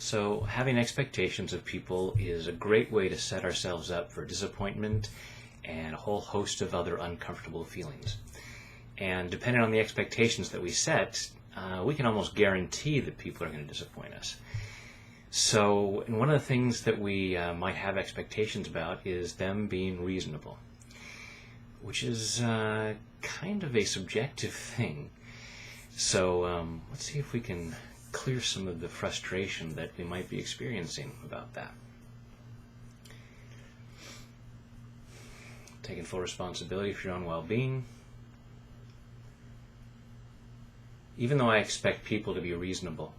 So having expectations of people is a great way to set ourselves up for disappointment and a whole host of other uncomfortable feelings. And depending on the expectations that we set, we can almost guarantee that people are going to disappoint us. So one of the things that we might have expectations about is them being reasonable, which is kind of a subjective thing. So let's see if we can clear some of the frustration that we might be experiencing about that. Taking full responsibility for your own well-being. Even though I expect people to be reasonable,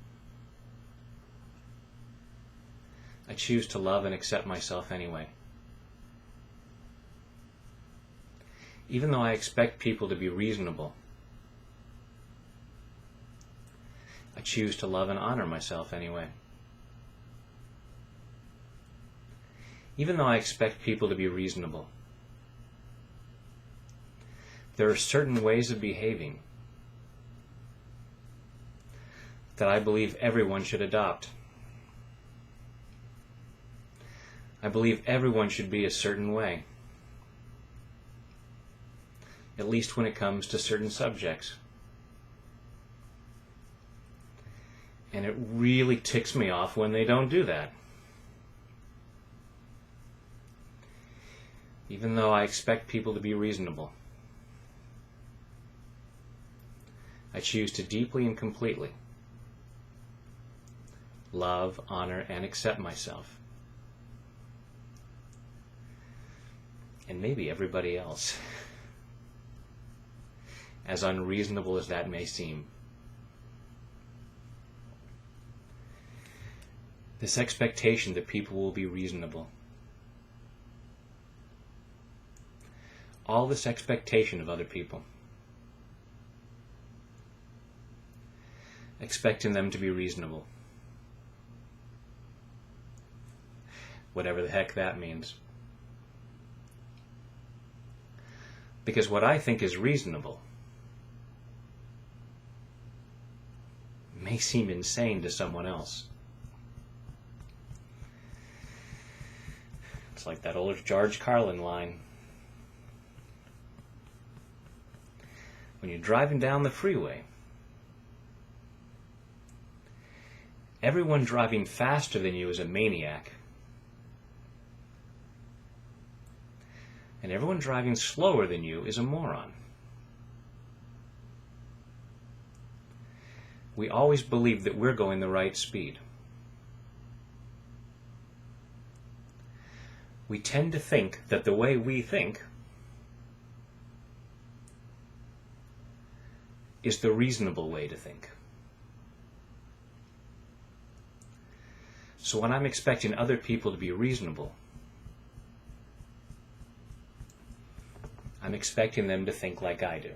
I choose to love and accept myself anyway. Even though I expect people to be reasonable, I choose to love and honor myself anyway. Even though I expect people to be reasonable, there are certain ways of behaving that I believe everyone should adopt. I believe everyone should be a certain way, at least when it comes to certain subjects. And it really ticks me off when they don't do that. Even though I expect people to be reasonable, I choose to deeply and completely love, honor, and accept myself. And maybe everybody else, as unreasonable as that may seem. This expectation that people will be reasonable, all this expectation of other people, expecting them to be reasonable, whatever the heck that means. Because what I think is reasonable may seem insane to someone else. It's like that old George Carlin line. When you're driving down the freeway, everyone driving faster than you is a maniac. And everyone driving slower than you is a moron. We always believe that we're going the right speed. We tend to think that the way we think is the reasonable way to think. So when I'm expecting other people to be reasonable, I'm expecting them to think like I do.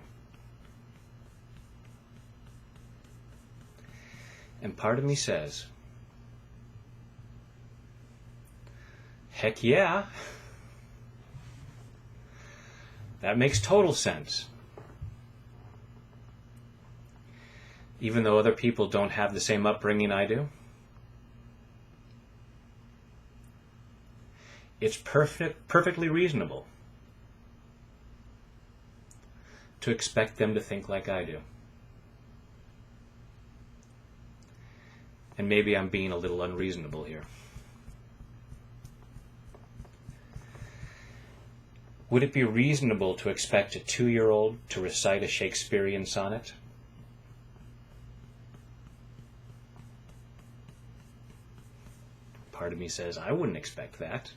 And part of me says, heck yeah, that makes total sense. Even though other people don't have the same upbringing I do, it's perfectly reasonable to expect them to think like I do. And maybe I'm being a little unreasonable here. Would it be reasonable to expect a 2-year-old to recite a Shakespearean sonnet? Part of me says, I wouldn't expect that.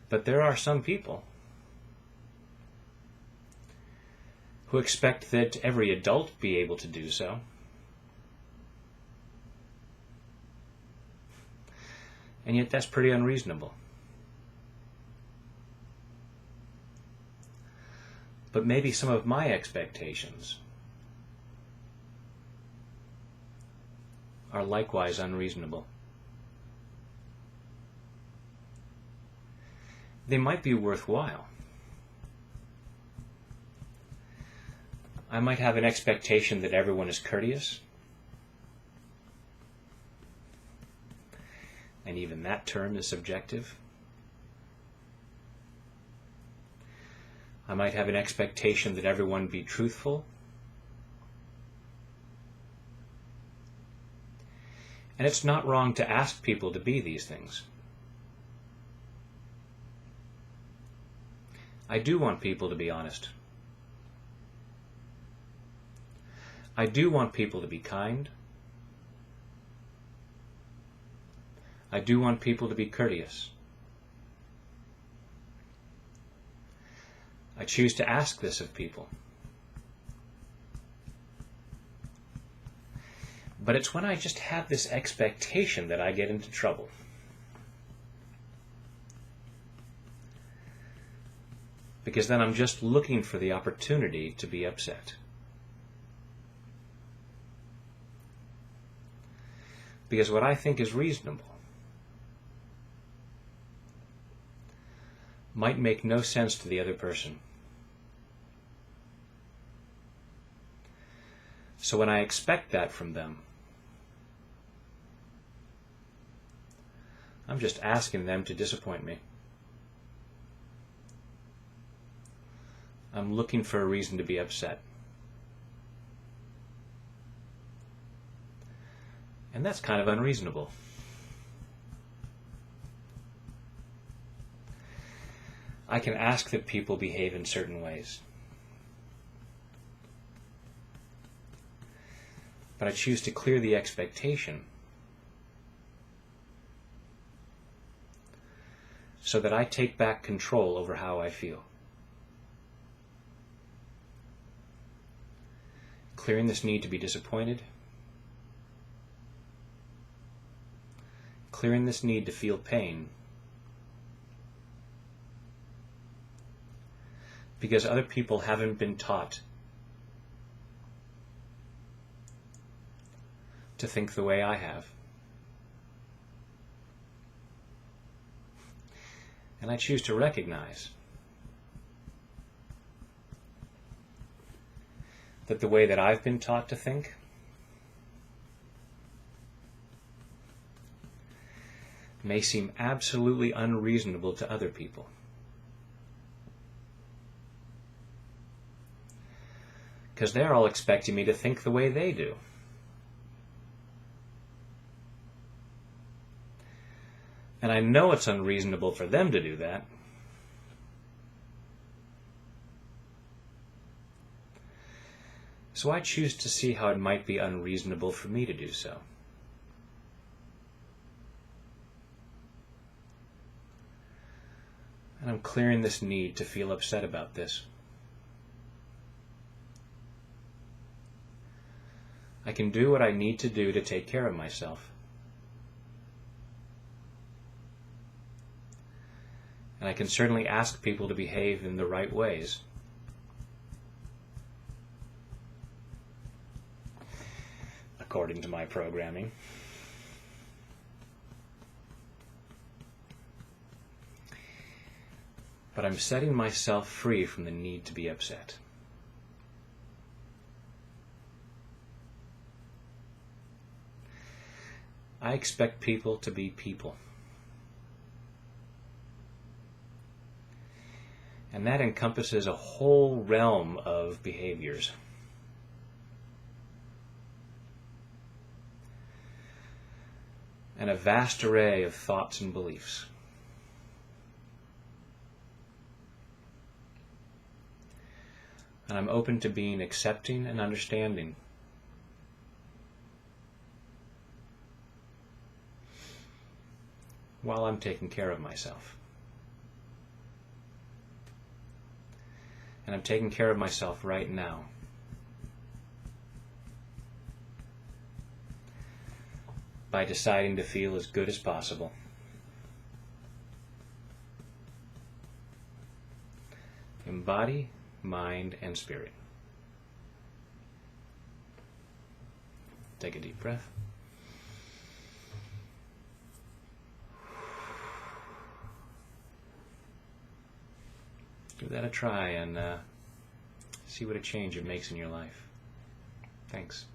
But there are some people who expect that every adult be able to do so. And yet that's pretty unreasonable. But maybe some of my expectations are likewise unreasonable. They might be worthwhile. I might have an expectation that everyone is courteous. And even that term is subjective. I might have an expectation that everyone be truthful. And it's not wrong to ask people to be these things. I do want people to be honest. I do want people to be kind. I do want people to be courteous. I choose to ask this of people. But it's when I just have this expectation that I get into trouble. Because then I'm just looking for the opportunity to be upset. Because what I think is reasonable might make no sense to the other person. So when I expect that from them, I'm just asking them to disappoint me. I'm looking for a reason to be upset. And that's kind of unreasonable. I can ask that people behave in certain ways. But I choose to clear the expectation so that I take back control over how I feel. Clearing this need to be disappointed. Clearing this need to feel pain. Because other people haven't been taught to think the way I have. And I choose to recognize that the way that I've been taught to think may seem absolutely unreasonable to other people. Because they're all expecting me to think the way they do. And I know it's unreasonable for them to do that. So I choose to see how it might be unreasonable for me to do so. And I'm clearing this need to feel upset about this. I can do what I need to do to take care of myself. And I can certainly ask people to behave in the right ways. According to my programming. But I'm setting myself free from the need to be upset. I expect people to be people. And that encompasses a whole realm of behaviors. And a vast array of thoughts and beliefs. And I'm open to being accepting and understanding. While I'm taking care of myself. And I'm taking care of myself right now. By deciding to feel as good as possible. In body, mind, and spirit. Take a deep breath. Give that a try and See what a change it makes in your life. Thanks.